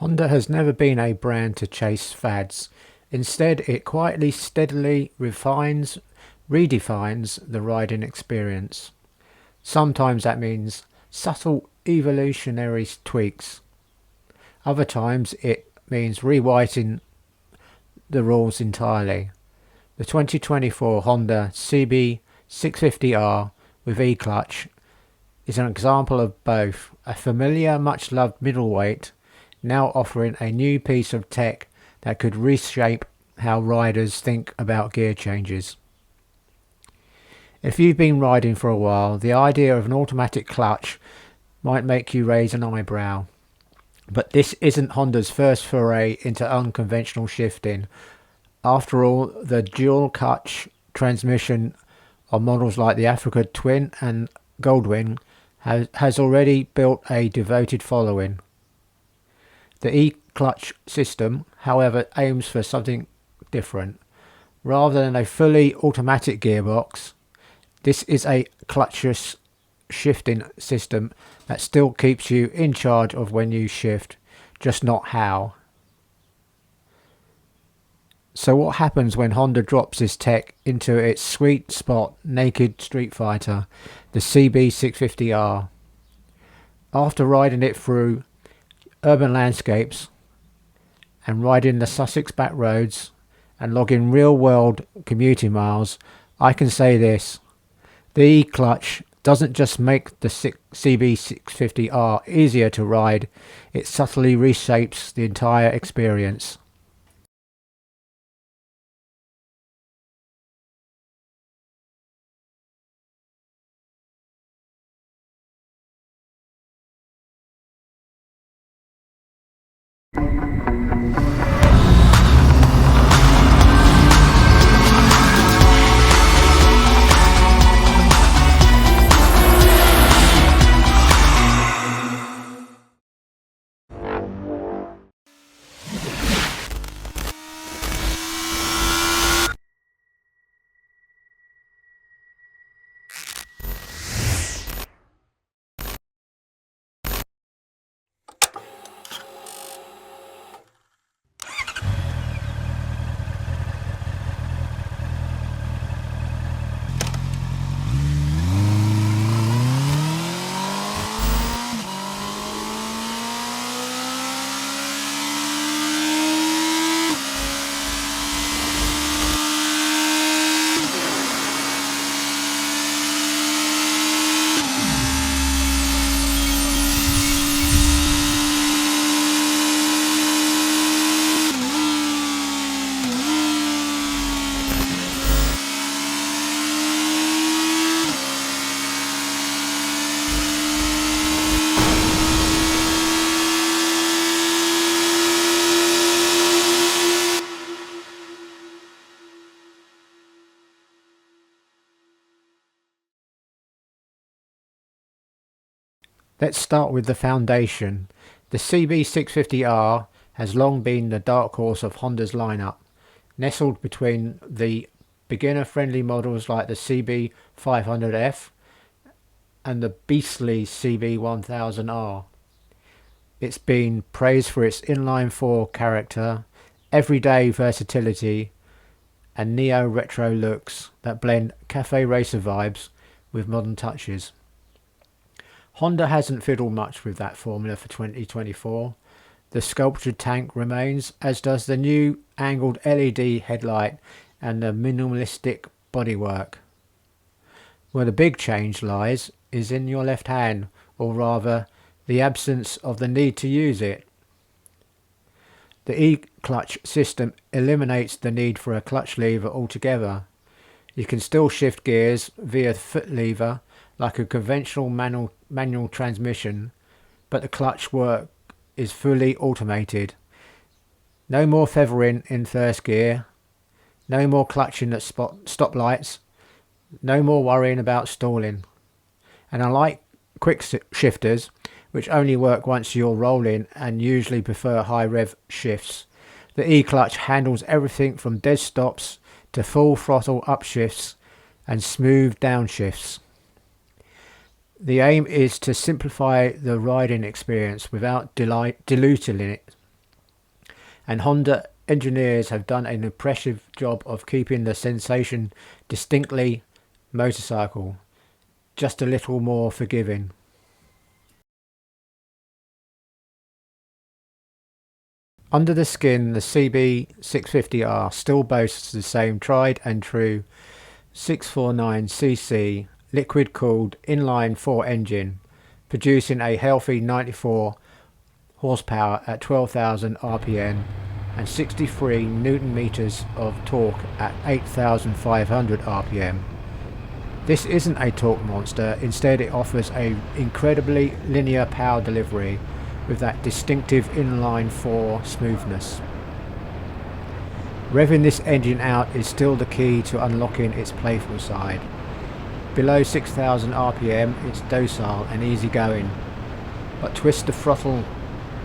Honda has never been a brand to chase fads. Instead, it quietly, steadily redefines the riding experience. Sometimes that means subtle evolutionary tweaks. Other times it means rewriting the rules entirely. The 2024 Honda CB650R with E-Clutch is an example of both. A familiar, much-loved middleweight now offering a new piece of tech that could reshape how riders think about gear changes. If you've been riding for a while, the idea of an automatic clutch might make you raise an eyebrow. But this isn't Honda's first foray into unconventional shifting. After all, the dual clutch transmission on models like the Africa Twin and Goldwing has already built a devoted following. The E-Clutch system, however, aims for something different. Rather than a fully automatic gearbox, this is a clutchless shifting system that still keeps you in charge of when you shift, just not how. So what happens when Honda drops this tech into its sweet spot naked street fighter, the CB650R? After riding it through urban landscapes and riding the Sussex back roads and logging real world commuting miles, I can say this: the E-Clutch doesn't just make the CB650R easier to ride, it subtly reshapes the entire experience. Let's start with the foundation. The CB650R has long been the dark horse of Honda's lineup, nestled between the beginner-friendly models like the CB500F and the beastly CB1000R. It's been praised for its inline-four character, everyday versatility, and neo-retro looks that blend Café racer vibes with modern touches. Honda hasn't fiddled much with that formula for 2024. The sculptured tank remains, as does the new angled LED headlight and the minimalistic bodywork. Where the big change lies is in your left hand, or rather the absence of the need to use it. The E-Clutch system eliminates the need for a clutch lever altogether. You can still shift gears via foot lever like a conventional manual transmission, but the clutch work is fully automated. No more feathering in first gear, no more clutching at stoplights, no more worrying about stalling. And unlike quick shifters, which only work once you're rolling and usually prefer high rev shifts, the E-Clutch handles everything from dead stops to full throttle upshifts and smooth downshifts. The aim is to simplify the riding experience without diluting it. and Honda engineers have done an impressive job of keeping the sensation distinctly motorcycle, just a little more forgiving. Under the skin, the CB650R still boasts the same tried and true 649cc liquid-cooled inline-four engine, producing a healthy 94 horsepower at 12,000 rpm and 63 newton meters of torque at 8,500 rpm. This isn't a torque monster, instead it offers a incredibly linear power delivery with that distinctive inline-four smoothness. Revving this engine out is still the key to unlocking its playful side. Below 6,000 rpm it's docile and easygoing, but twist the throttle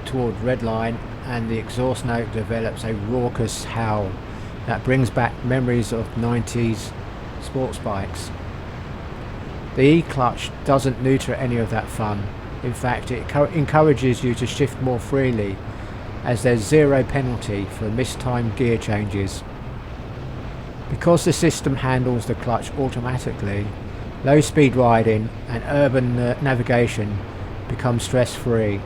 toward redline and the exhaust note develops a raucous howl that brings back memories of 90s sports bikes. The E-Clutch doesn't neuter any of that fun. In fact, it encourages you to shift more freely, as there's zero penalty for mistimed gear changes. Because the system handles the clutch automatically, low speed riding and urban navigation become stress free.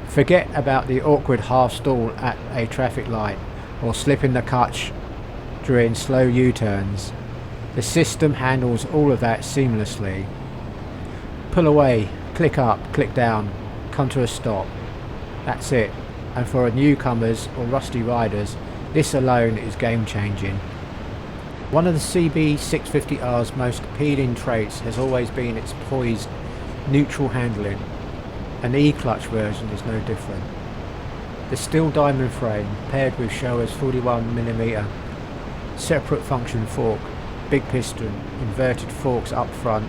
Forget about the awkward half stall at a traffic light or slipping the clutch during slow U-turns. The system handles all of that seamlessly. Pull away, click up, click down, come to a stop. That's it. And for newcomers or rusty riders, this alone is game changing. One of the CB650R's most appealing traits has always been its poised, neutral handling, and the E-Clutch version is no different. The steel diamond frame paired with Showa's 41mm separate function fork, big piston, inverted forks up front,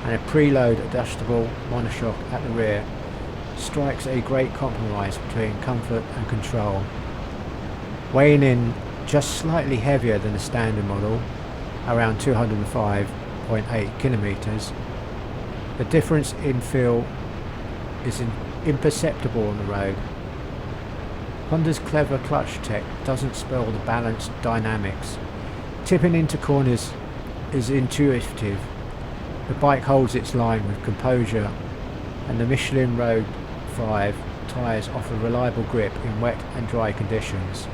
and a preload adjustable monoshock at the rear strikes a great compromise between comfort and control. Weighing in just slightly heavier than the standard model, around 205.8 kilometers, the difference in feel is imperceptible on the road. Honda's clever clutch tech doesn't spoil the balanced dynamics. Tipping into corners is intuitive. The bike holds its line with composure, and the Michelin Road 5 tyres offer reliable grip in wet and dry conditions.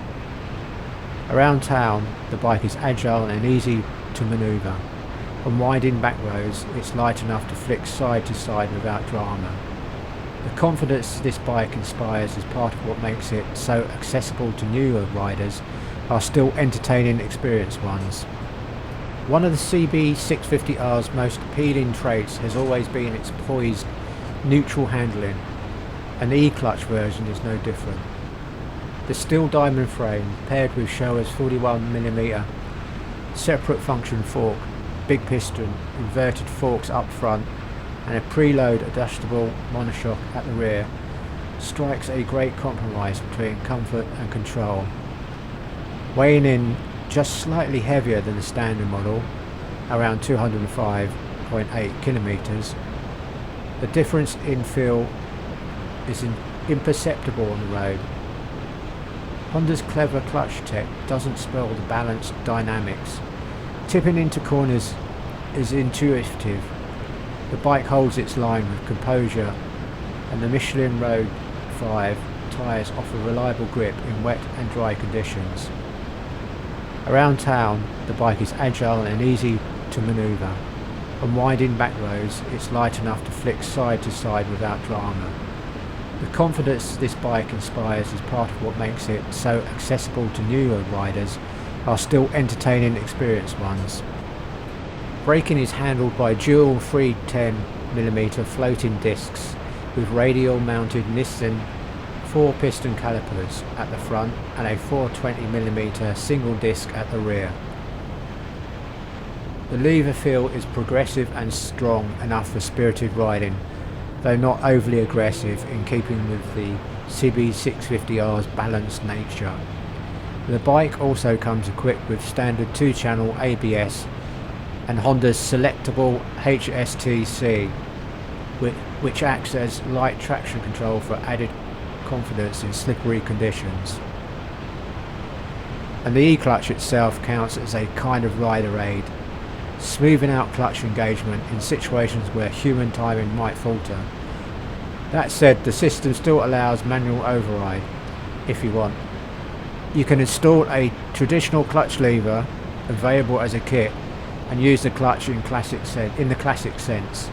Around town, the bike is agile and easy to manoeuvre. On winding back roads, it's light enough to flick side to side without drama. The confidence this bike inspires is part of what makes it so accessible to newer riders while still entertaining experienced ones. One of the CB650R's most appealing traits has always been its poised, neutral handling, and the E-Clutch version is no different. The steel diamond frame paired with Showa's 41mm separate function fork, big piston, inverted forks up front, and a preload adjustable monoshock at the rear strikes a great compromise between comfort and control. Weighing in just slightly heavier than the standard model, around 205.8 kilometers, the difference in feel is imperceptible on the road. Honda's clever clutch tech doesn't spoil the balanced dynamics. Tipping into corners is intuitive. The bike holds its line with composure, and the Michelin Road 5 tyres offer reliable grip in wet and dry conditions. Around town, the bike is agile and easy to manoeuvre. On winding back roads, it's light enough to flick side to side without drama. The confidence this bike inspires is part of what makes it so accessible to newer riders while still entertaining experienced ones. Braking is handled by dual 310mm floating discs with radial mounted Nissan 4-piston calipers at the front and a 420mm single disc at the rear. The lever feel is progressive and strong enough for spirited riding, though not overly aggressive, in keeping with the CB650R's balanced nature. The bike also comes equipped with standard 2-channel ABS and Honda's selectable HSTC, which acts as light traction control for added confidence in slippery conditions. and the E-Clutch itself counts as a kind of rider aid, smoothing out clutch engagement in situations where human timing might falter. That said, the system still allows manual override if you want. You can install a traditional clutch lever available as a kit and use the clutch in the classic sense,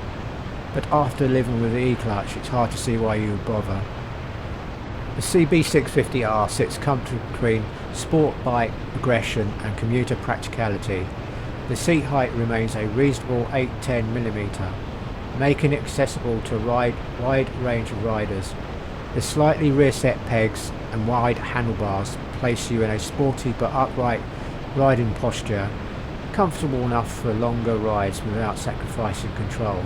but after living with the E-Clutch it's hard to see why you would bother. The CB650R sits comfortably between sport bike aggression and commuter practicality. The seat height remains a reasonable 8-10mm, making it accessible to a wide range of riders. The slightly rear set pegs and wide handlebars place you in a sporty but upright riding posture, comfortable enough for longer rides without sacrificing control.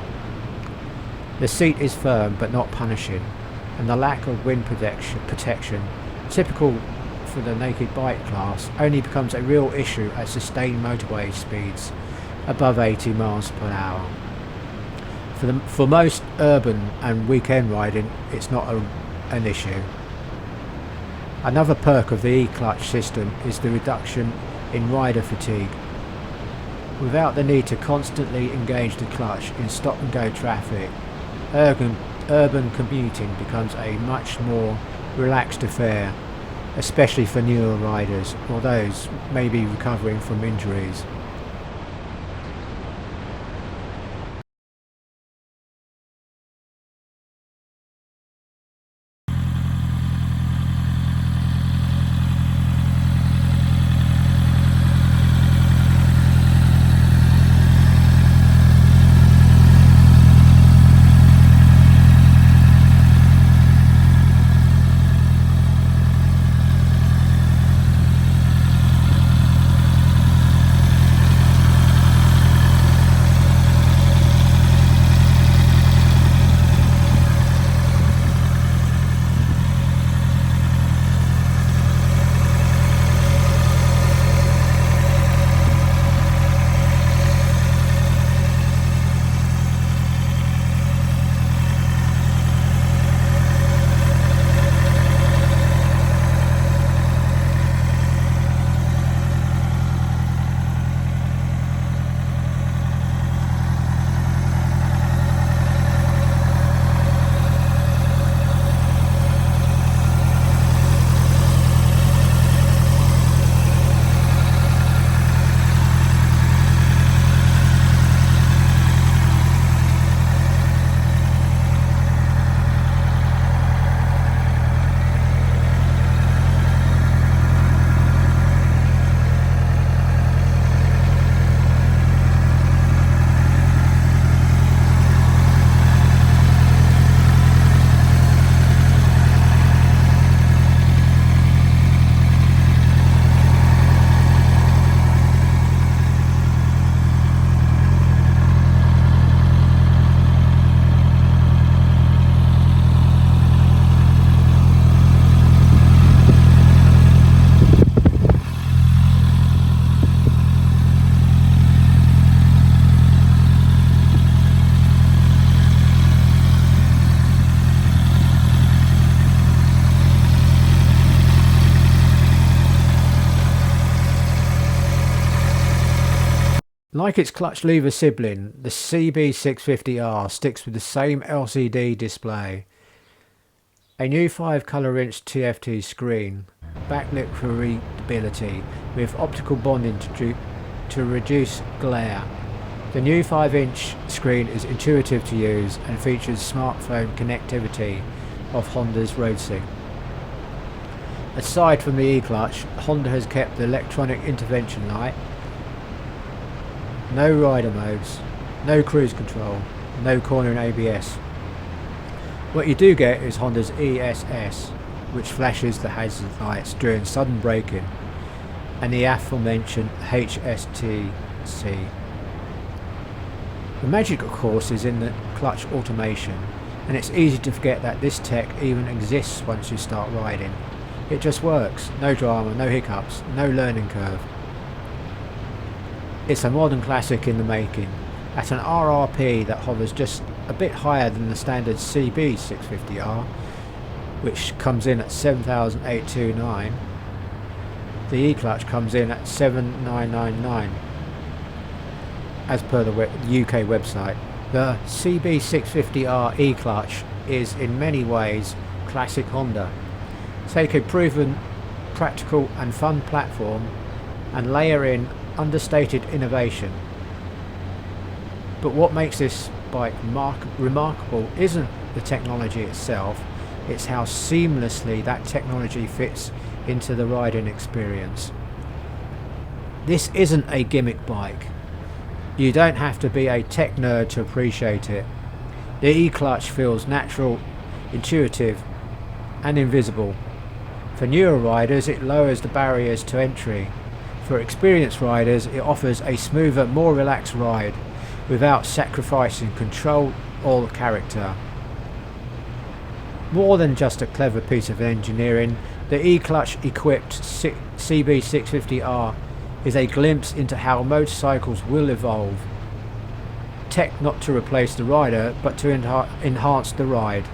The seat is firm but not punishing, and the lack of wind protection, typical for the naked bike class, only becomes a real issue at sustained motorway speeds above 80 miles per hour. For most urban and weekend riding, it's not an issue. Another perk of the E-Clutch system is the reduction in rider fatigue. Without the need to constantly engage the clutch in stop and go traffic, urban commuting becomes a much more relaxed affair, especially for newer riders or those maybe recovering from injuries. Like its clutch lever sibling, the CB650R sticks with the same LCD display, a new 5-colour-inch TFT screen, backlit for readability with optical bonding to reduce glare. The new 5-inch screen is intuitive to use and features smartphone connectivity of Honda's roadster. Aside from the E-Clutch, Honda has kept the electronic intervention light, no rider modes, no cruise control, no cornering ABS. What you do get is Honda's ESS, which flashes the hazard lights during sudden braking, and the aforementioned HSTC. The magic, of course, is in the clutch automation, and it's easy to forget that this tech even exists once you start riding. It just works, no drama, no hiccups, no learning curve. It's a modern classic in the making, at an RRP that hovers just a bit higher than the standard CB650R, which comes in at $7,829. the E-Clutch comes in at $7,999 as per the UK website. The CB650R E-Clutch is in many ways classic Honda. Take a proven, practical and fun platform and layer in understated innovation. But what makes this bike remarkable isn't the technology itself, it's how seamlessly that technology fits into the riding experience. This isn't a gimmick bike. You don't have to be a tech nerd to appreciate it. The E-Clutch feels natural, intuitive and invisible. For newer riders it lowers the barriers to entry. For experienced riders it offers a smoother, more relaxed ride without sacrificing control or character. More than just a clever piece of engineering, the E-Clutch equipped CB650R is a glimpse into how motorcycles will evolve. Tech not to replace the rider, but to enhance the ride.